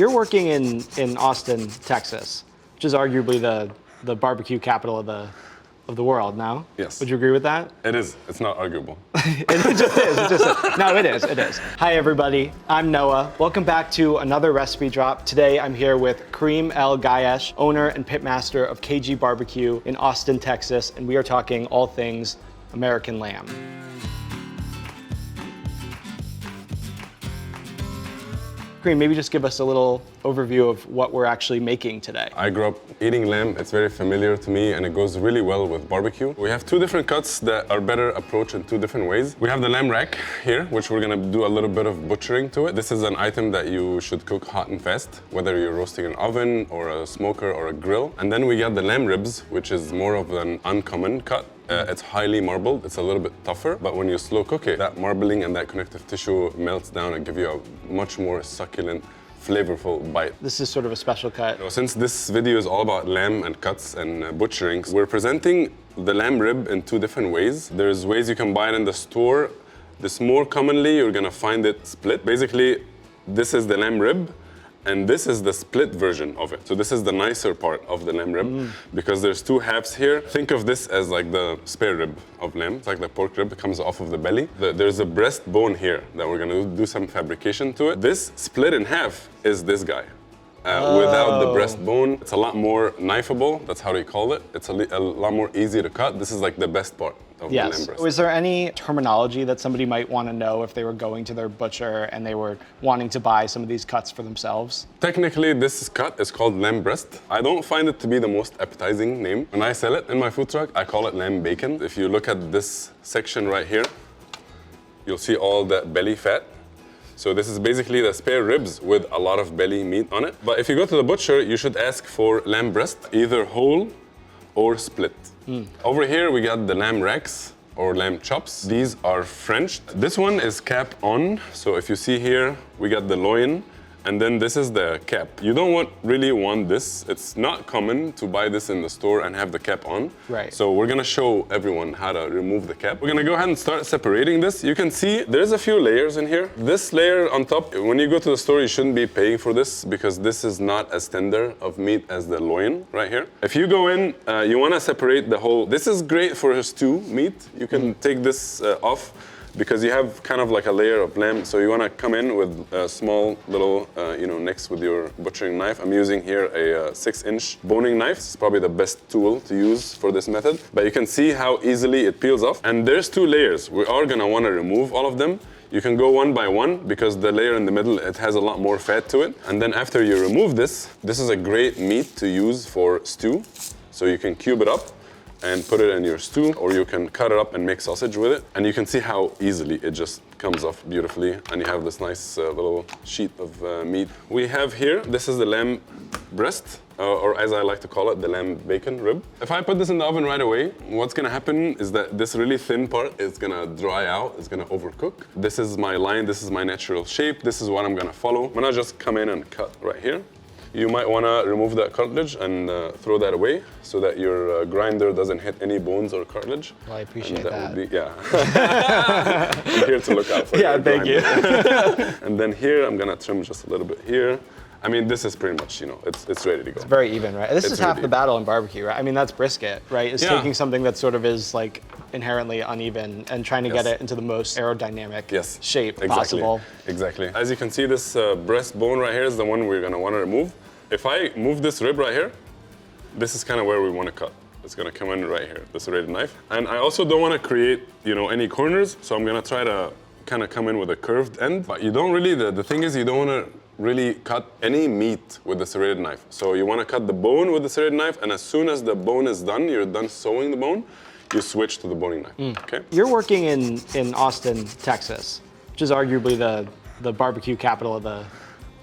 You're working in Austin, Texas, which is arguably the barbecue capital of the world now. Yes. Would you agree with that? It is. It's not arguable. It just is. No, it is. It is. Hi, everybody. I'm Noah. Welcome back to another recipe drop. Today, I'm here with Kareem El-Ghayesh, owner and pitmaster of KG BBQ in Austin, Texas, and we are talking all things American lamb. Kareem, maybe just give us a little overview of what we're actually making today. I grew up eating lamb. It's very familiar to me and it goes really well with barbecue. We have two different cuts that are better approached in two different ways. We have the lamb rack here, which we're gonna do a little bit of butchering to it. This is an item that you should cook hot and fast, whether you're roasting an oven or a smoker or a grill. And then we got the lamb ribs, which is more of an uncommon cut. It's highly marbled, it's a little bit tougher, but when you slow cook it, that marbling and that connective tissue melts down and give you a much more succulent, flavorful bite. This is sort of a special cut. Since this video is all about lamb and cuts and butchering, we're presenting the lamb rib in two different ways. There's ways you can buy it in the store. This more commonly, you're gonna find it split. Basically, this is the lamb rib, and this is the split version of it. So this is the nicer part of the lamb rib because there's two halves here. Think of this as like the spare rib of lamb. It's like the pork rib that comes off of the belly. There's a breast bone here that we're gonna do some fabrication to it. This split in half is this guy. Without the breastbone, it's a lot more knifeable. That's how they call it. It's a lot more easy to cut. This is like the best part of the lamb breast. Is there any terminology that somebody might want to know if they were going to their butcher and they were wanting to buy some of these cuts for themselves? Technically, this cut is called lamb breast. I don't find it to be the most appetizing name. When I sell it in my food truck, I call it lamb bacon. If you look at this section right here, you'll see all that belly fat. So this is basically the spare ribs with a lot of belly meat on it. But if you go to the butcher, you should ask for lamb breast, either whole or split. Over here, we got the lamb racks or lamb chops. These are Frenched. This one is cap on. So if you see here, we got the loin, and then this is the cap. You don't really want this. It's not common to buy this in the store and have the cap on. Right. So we're gonna show everyone how to remove the cap. We're gonna go ahead and start separating this. You can see there's a few layers in here. This layer on top, when you go to the store, you shouldn't be paying for this because this is not as tender of meat as the loin right here. If you go in, you wanna separate the whole. This is great for a stew meat. You can take this off, because you have kind of like a layer of lamb, so you want to come in with a small little, next with your butchering knife. I'm using here a 6-inch boning knife. It's probably the best tool to use for this method, but you can see how easily it peels off. And there's two layers. We are going to want to remove all of them. You can go one by one because the layer in the middle, it has a lot more fat to it. And then after you remove this is a great meat to use for stew. So you can cube it up and put it in your stew, or you can cut it up and make sausage with it. And you can see how easily it just comes off beautifully, and you have this nice little sheet of meat. We have here, this is the lamb breast, or as I like to call it, the lamb bacon rib. If I put this in the oven right away, what's gonna happen is that this really thin part is gonna dry out, it's gonna overcook. This is my line, this is my natural shape, this is what I'm gonna follow. I'm gonna just come in and cut right here. You might want to remove that cartilage and throw that away so that your grinder doesn't hit any bones or cartilage. Well, I appreciate that. Would be, yeah. I'm here to look out for Yeah, thank you. And then here, I'm going to trim just a little bit here. I mean, this is pretty much, it's ready to go. It's very even, right? This is half the battle in barbecue, right? I mean, that's brisket, right? It's taking something that sort of is like inherently uneven and trying to get it into the most aerodynamic shape possible. Exactly. As you can see, this breastbone right here is the one we're gonna wanna remove. If I move this rib right here, this is kind of where we wanna cut. It's gonna come in right here, the serrated knife. And I also don't wanna create, any corners, so I'm gonna try to kind of come in with a curved end. But you don't really, the thing is you don't wanna really cut any meat with the serrated knife. So you wanna cut the bone with the serrated knife, and as soon as the bone is done, you're done sewing the bone, you switch to the boning knife, okay? You're working in Austin, Texas, which is arguably the barbecue capital of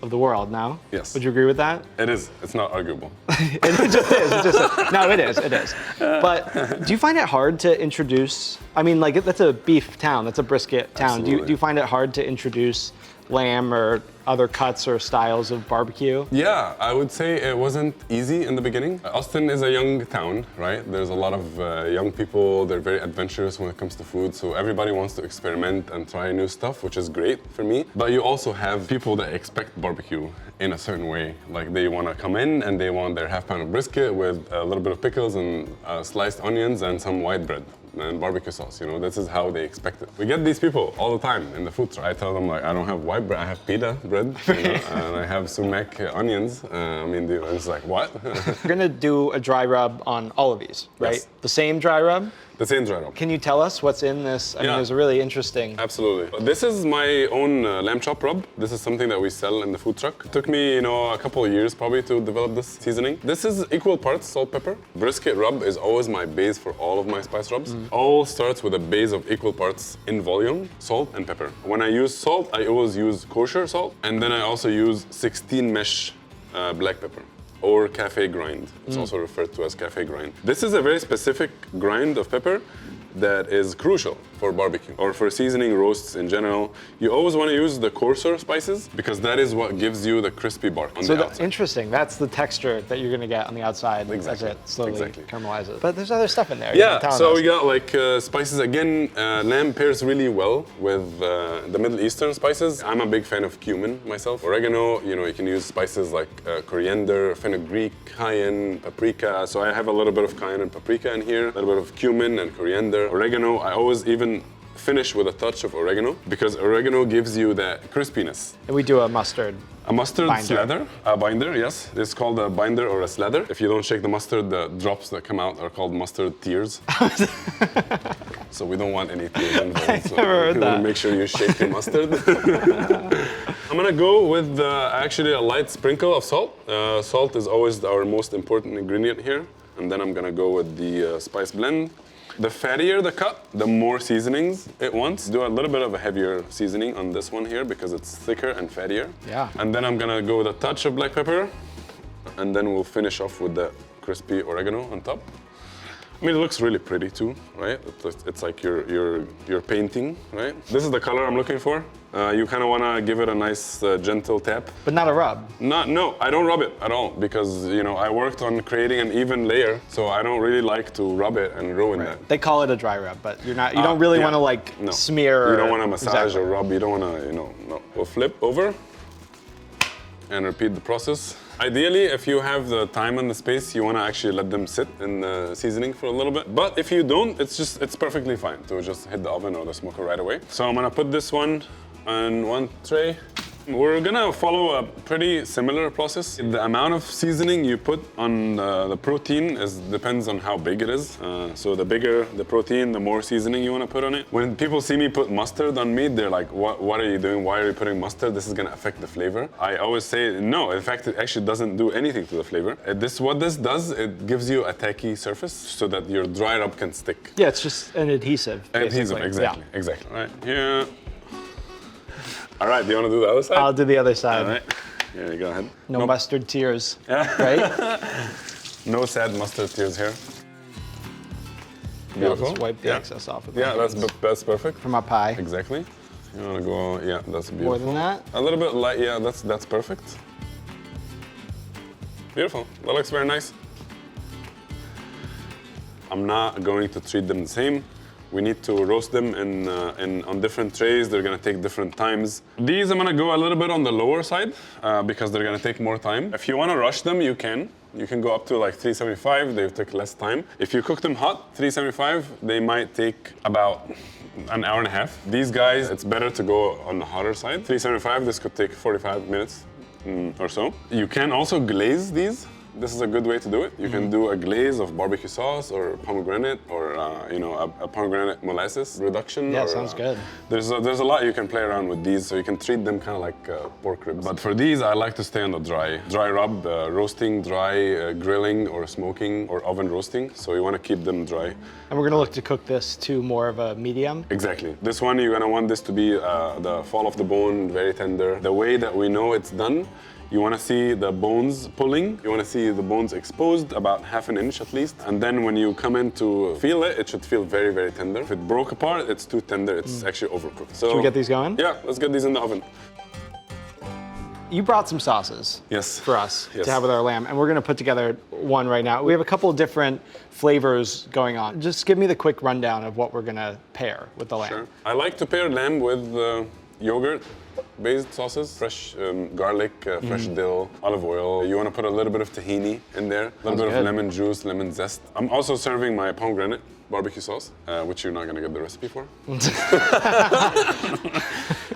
the world now. Yes. Would you agree with that? It is. It's not arguable. It just is. No, it is. It is. But do you find it hard to introduce? I mean, like that's a beef town. That's a brisket town. Do you find it hard to introduce lamb or other cuts or styles of barbecue? Yeah, I would say it wasn't easy in the beginning. Austin is a young town, right? There's a lot of young people. They're very adventurous when it comes to food. So everybody wants to experiment and try new stuff, which is great for me. But you also have people that expect barbecue in a certain way. Like they want to come in and they want their half pound of brisket with a little bit of pickles and sliced onions and some white bread and barbecue sauce, you know, this is how they expect it. We get these people all the time in the food store. I tell them, like, I don't have white bread, I have pita bread, you know, and I have sumac onions. It's like, what? We're gonna do a dry rub on all of these, right? Yes. The same dry rub? The same dry rub. Can you tell us what's in this? I mean, it's really interesting. Absolutely. This is my own lamb chop rub. This is something that we sell in the food truck. It took me, a couple of years probably to develop this seasoning. This is equal parts salt, pepper. Brisket rub is always my base for all of my spice rubs. All starts with a base of equal parts in volume, salt and pepper. When I use salt, I always use kosher salt, and then I also use 16 mesh black pepper, or cafe grind. It's also referred to as cafe grind. This is a very specific grind of pepper that is crucial for barbecue or for seasoning roasts in general. You always want to use the coarser spices because that is what gives you the crispy bark on the outside. Interesting. That's the texture that you're going to get on the outside as it slowly caramelizes. But there's other stuff in there. Yeah, so we got like spices. Again, lamb pairs really well with the Middle Eastern spices. I'm a big fan of cumin myself. Oregano, you can use spices like coriander, fenugreek, cayenne, paprika. So I have a little bit of cayenne and paprika in here, a little bit of cumin and coriander. Oregano, I always even finish with a touch of oregano because oregano gives you that crispiness. And we do a mustard. A mustard slather, a binder, yes. It's called a binder or a slather. If you don't shake the mustard, the drops that come out are called mustard tears. So we don't want any tears involved. So never heard you want to make sure you shake your mustard. I'm gonna go with actually a light sprinkle of salt. Salt is always our most important ingredient here. And then I'm gonna go with the spice blend. The fattier the cut, the more seasonings it wants. Do a little bit of a heavier seasoning on this one here because it's thicker and fattier. Yeah. And then I'm gonna go with a touch of black pepper, and then we'll finish off with the crispy oregano on top. I mean, it looks really pretty too, right? It's like you're painting, right? This is the color I'm looking for. You kind of want to give it a nice gentle tap. But not a rub. No, I don't rub it at all because I worked on creating an even layer, so I don't really like to rub it and ruin that. They call it a dry rub, but you're not. You don't really want to smear. You don't want to massage or rub. You don't want to. No. We'll flip over and repeat the process. Ideally, if you have the time and the space, you want to actually let them sit in the seasoning for a little bit. But if you don't, it's perfectly fine to just hit the oven or the smoker right away. So I'm gonna put this one on one tray. We're gonna follow a pretty similar process. The amount of seasoning you put on the protein depends on how big it is. So the bigger the protein, the more seasoning you wanna put on it. When people see me put mustard on meat, they're like, what are you doing? Why are you putting mustard? This is gonna affect the flavor. I always say, no, in fact, it actually doesn't do anything to the flavor. What this does, it gives you a tacky surface so that your dry rub can stick. Yeah, it's just an adhesive. Adhesive, exactly. All right, here. All right, do you want to do the other side? I'll do the other side. All right, here you go ahead. No mustard tears, right? No sad mustard tears here. Yeah, just wipe the excess off of that. Yeah, that's perfect. From our pie. Exactly. You want to go, yeah, that's beautiful. More than that? A little bit light, yeah, that's perfect. Beautiful, that looks very nice. I'm not going to treat them the same. We need to roast them on different trays. They're gonna take different times. These I'm gonna go a little bit on the lower side because they're gonna take more time. If you wanna rush them, you can. You can go up to like 375, they take less time. If you cook them hot, 375, they might take about an hour and a half. These guys, it's better to go on the hotter side. 375, this could take 45 minutes or so. You can also glaze these. This is a good way to do it. You can do a glaze of barbecue sauce or pomegranate or a pomegranate molasses reduction. Yeah, sounds good. There's a lot you can play around with these, so you can treat them kind of like pork ribs. But for these, I like to stay on the dry rub, roasting, dry grilling or smoking or oven roasting. So you want to keep them dry. And we're gonna look to cook this to more of a medium. Exactly. This one, you're gonna want this to be the fall of the bone, very tender. The way that we know it's done, you want to see the bones pulling. You want to see the bones exposed about half an inch at least. And then when you come in to feel it, it should feel very, very tender. If it broke apart, it's too tender. It's actually overcooked. So, should we get these going? Yeah, let's get these in the oven. you brought some sauces Yes. for us Yes. to have with our lamb, and we're gonna put together one right now. We have a couple of different flavors going on. Just give me the quick rundown of what we're gonna pair with the lamb. Sure. I like to pair lamb with yogurt-based sauces, fresh garlic, fresh dill, olive oil. You want to put a little bit of tahini in there, a little bit good. of lemon juice, lemon zest. I'm also serving my pomegranate barbecue sauce, which you're not gonna get the recipe for.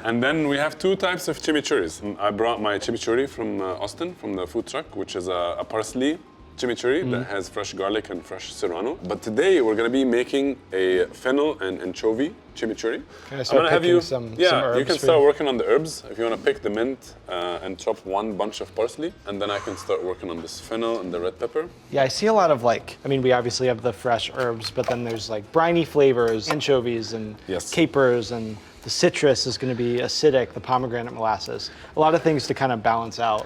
And then we have two types of chimichurris. I brought my chimichurri from Austin, from the food truck, which is a parsley chimichurri that has fresh garlic and fresh serrano. But today we're gonna be making a fennel and anchovy chimichurri. Can I start picking some herbs you can for start working on the herbs. If you wanna pick the mint and chop one bunch of parsley, and then I can start working on this fennel and the red pepper. Yeah, I see a lot of we obviously have the fresh herbs, but then there's like briny flavors, anchovies and Yes. capers, and the citrus is gonna be acidic, the pomegranate molasses. A lot of things to kind of balance out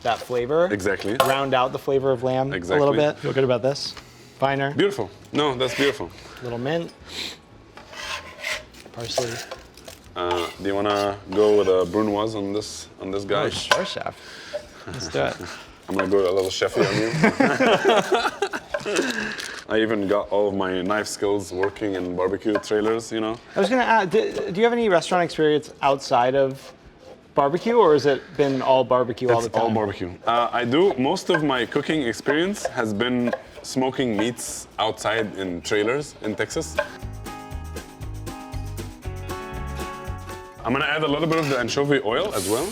that flavor. Exactly. Round out the flavor of lamb a little Exactly. bit. Feel good about this? Finer. Beautiful. No, that's beautiful. Little mint. Parsley. Do you wanna go with a brunoise on this guy? Oh, sure, chef. Let's do it. I'm gonna go a little chefy on you. I even got all of my knife skills working in barbecue trailers, you know. I was gonna ask, do you have any restaurant experience outside of barbecue, or has it been all barbecue all the It's time? all barbecue. I do, most of my cooking experience has been smoking meats outside in trailers in Texas. I'm gonna add a little bit of the anchovy oil as well.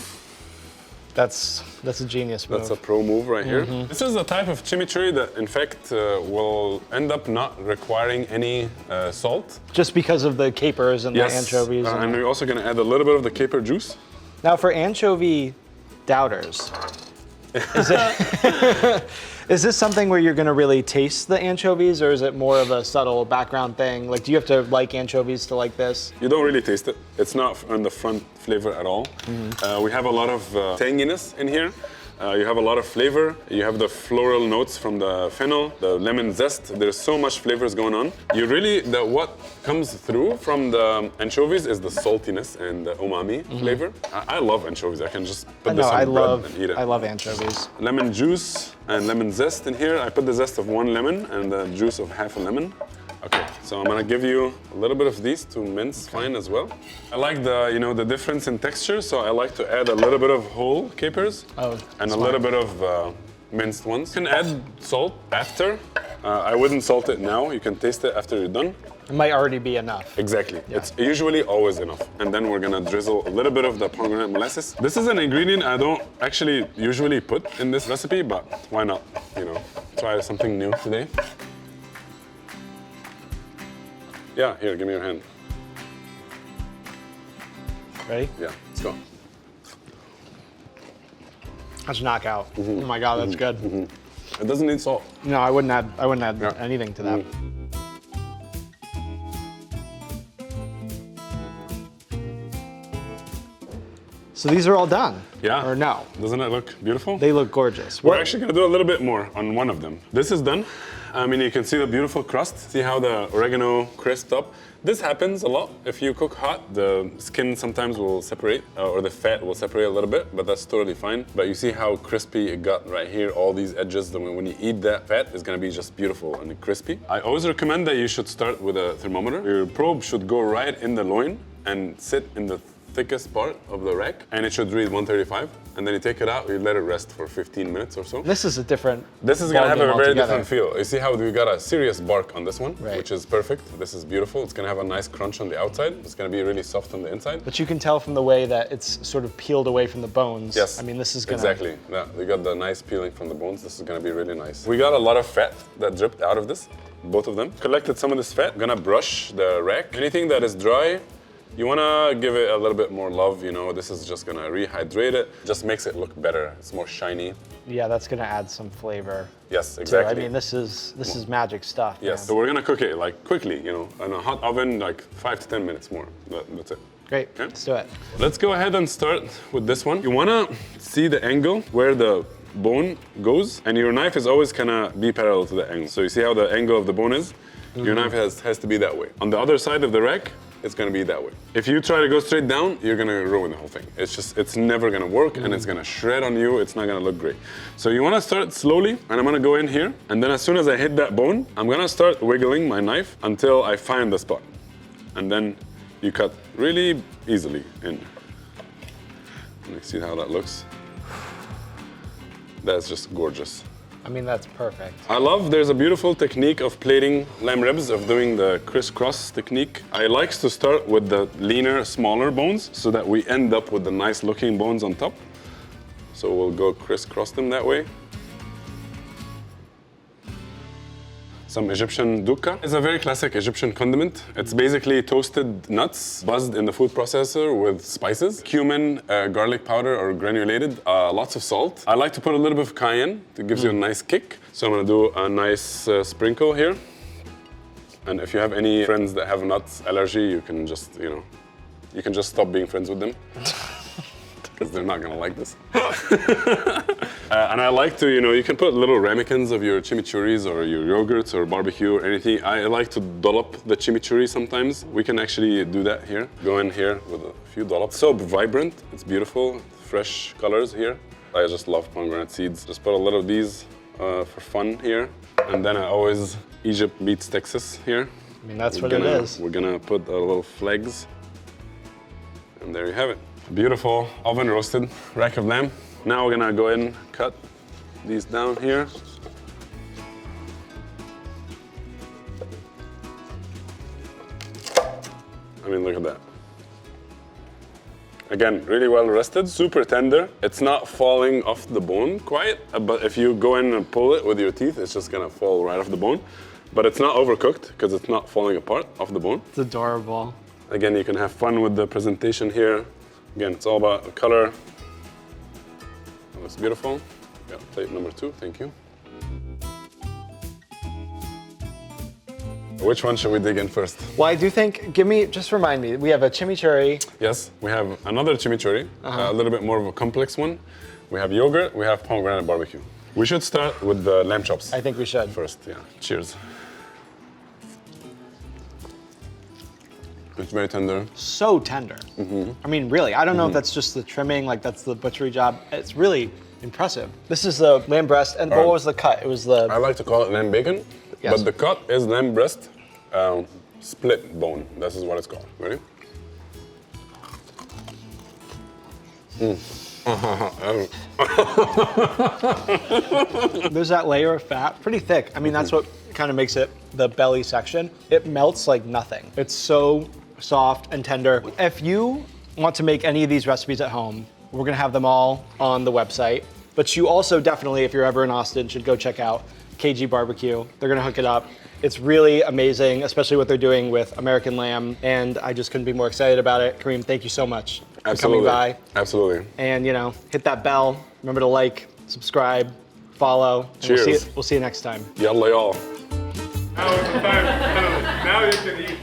That's a genius move. That's a pro move right here. This is a type of chimichurri that, in fact, will end up not requiring any salt. Just because of the capers and the anchovies. And we're also gonna add a little bit of the caper juice. Now, for anchovy doubters, is this something where you're going to really taste the anchovies, or is it more of a subtle background thing? Like, do you have to like anchovies to like this? You don't really taste it. It's not on the front flavor at all. We have a lot of tanginess in here. You have a lot of flavor. You have the floral notes from the fennel, the lemon zest. There's so much flavors going on. What comes through from the anchovies is the saltiness and the umami flavor. I love anchovies. I can just put this on bread and eat it. I love anchovies. Lemon juice and lemon zest in here. I put the zest of one lemon and the juice of half a lemon. Okay, so I'm gonna give you a little bit of these to mince fine as well. I like the difference in texture, so I like to add a little bit of whole capers and a little bit of minced ones. You can add salt after. I wouldn't salt it now. You can taste it after you're done. It might already be enough. Exactly. It's usually always enough. And then we're gonna drizzle a little bit of the pomegranate molasses. This is an ingredient I don't actually usually put in this recipe, but why not? Try something new today. Yeah, here, give me your hand. Ready? Yeah, let's go. That's a knockout. Oh my God, that's good. It doesn't need salt. No, I wouldn't add anything to that. So these are all done? Yeah. Or no? Doesn't it look beautiful? They look gorgeous. We're actually gonna do a little bit more on one of them. This is done. I mean, you can see the beautiful crust. See how the oregano crisped up? This happens a lot. If you cook hot, the skin sometimes will separate, or the fat will separate a little bit, but that's totally fine. But you see how crispy it got right here, all these edges. When you eat that fat, it's gonna be just beautiful and crispy. I always recommend that you should start with a thermometer. Your probe should go right in the loin and sit in the thickest part of the rack, and it should read 135. And then you take it out, you let it rest for 15 minutes or so. This is a different. This is gonna have a very altogether. different feel. You see how we got a serious bark on this one, Right. which is perfect. This is beautiful. It's gonna have a nice crunch on the outside. It's gonna be really soft on the inside. But you can tell from the way that it's sort of peeled away from the bones. Yes. I mean, this is gonna. Exactly. Yeah, we got the nice peeling from the bones. This is gonna be really nice. We got a lot of fat that dripped out of this, both of them. Collected some of this fat. Gonna brush the rack. Anything that is dry, you wanna give it a little bit more love, this is just gonna rehydrate it, just makes it look better. It's more shiny. Yeah, that's gonna add some flavor. Yes, too. exactly. I mean, this is magic stuff. Yes, man. so we're gonna cook it like quickly, in a hot oven, like 5 to 10 minutes more. That's it. Great, Okay. let's do it. Let's go ahead and start with this one. You wanna see the angle where the bone goes, and your knife is always gonna be parallel to the angle. So you see how the angle of the bone is? Your knife has to be that way. On the other side of the rack, it's gonna be that way. If you try to go straight down, you're gonna ruin the whole thing. It's never gonna work, and it's gonna shred on you. It's not gonna look great. So you wanna start slowly, and I'm gonna go in here, and then as soon as I hit that bone, I'm gonna start wiggling my knife until I find the spot. And then you cut really easily in. Let me see how that looks. That's just gorgeous. I mean, that's perfect. I love, there's a beautiful technique of plating lamb ribs, of doing the crisscross technique. I like to start with the leaner, smaller bones so that we end up with the nice looking bones on top. So we'll go crisscross them that way. Some Egyptian dukkah. It's a very classic Egyptian condiment. It's basically toasted nuts, buzzed in the food processor with spices, cumin, garlic powder or granulated, lots of salt. I like to put a little bit of cayenne. It gives you a nice kick. So I'm gonna do a nice sprinkle here. And if you have any friends that have nuts allergy, you can just, you can just stop being friends with them. Because they're not gonna like this. And I like to, you can put little ramekins of your chimichurris or your yogurts or barbecue or anything. I like to dollop the chimichurri sometimes. We can actually do that here. Go in here with a few dollops. So vibrant, it's beautiful, fresh colors here. I just love pomegranate seeds. Just put a little of these for fun here. And then I always, Egypt meets Texas here. I mean, that's what it is. We're gonna put a little flags. And there you have it. Beautiful oven roasted rack of lamb. Now we're gonna go ahead and cut these down here. I mean, look at that. Again, really well rested, super tender. It's not falling off the bone quite, but if you go in and pull it with your teeth, it's just gonna fall right off the bone. But it's not overcooked because it's not falling apart off the bone. It's adorable. Again, you can have fun with the presentation here. Again, it's all about the color. It looks beautiful. Yeah, plate number 2, thank you. Which one should we dig in first? Well, I do think, just remind me, we have a chimichurri. Yes, we have another chimichurri, a little bit more of a complex one. We have yogurt, we have pomegranate barbecue. We should start with the lamb chops. I think we should. First, yeah. Cheers. It's very tender. So tender. I mean, really, I don't know if that's just the trimming, like that's the butchery job. It's really impressive. This is the lamb breast, and what was the cut? It was the... I like to call it lamb bacon, Yes. but the cut is lamb breast, split bone. This is what it's called. Ready? There's that layer of fat, pretty thick. I mean, that's what kind of makes it the belly section. It melts like nothing. It's so soft and tender. If you want to make any of these recipes at home, we're gonna have them all on the website. But you also definitely, if you're ever in Austin, should go check out KG BBQ. They're gonna hook it up. It's really amazing, especially what they're doing with American lamb, and I just couldn't be more excited about it. Kareem, thank you so much for coming by. Absolutely. And hit that bell. Remember to like, subscribe, follow. And Cheers. We'll see you next time. Yalla y'all. Now you can eat.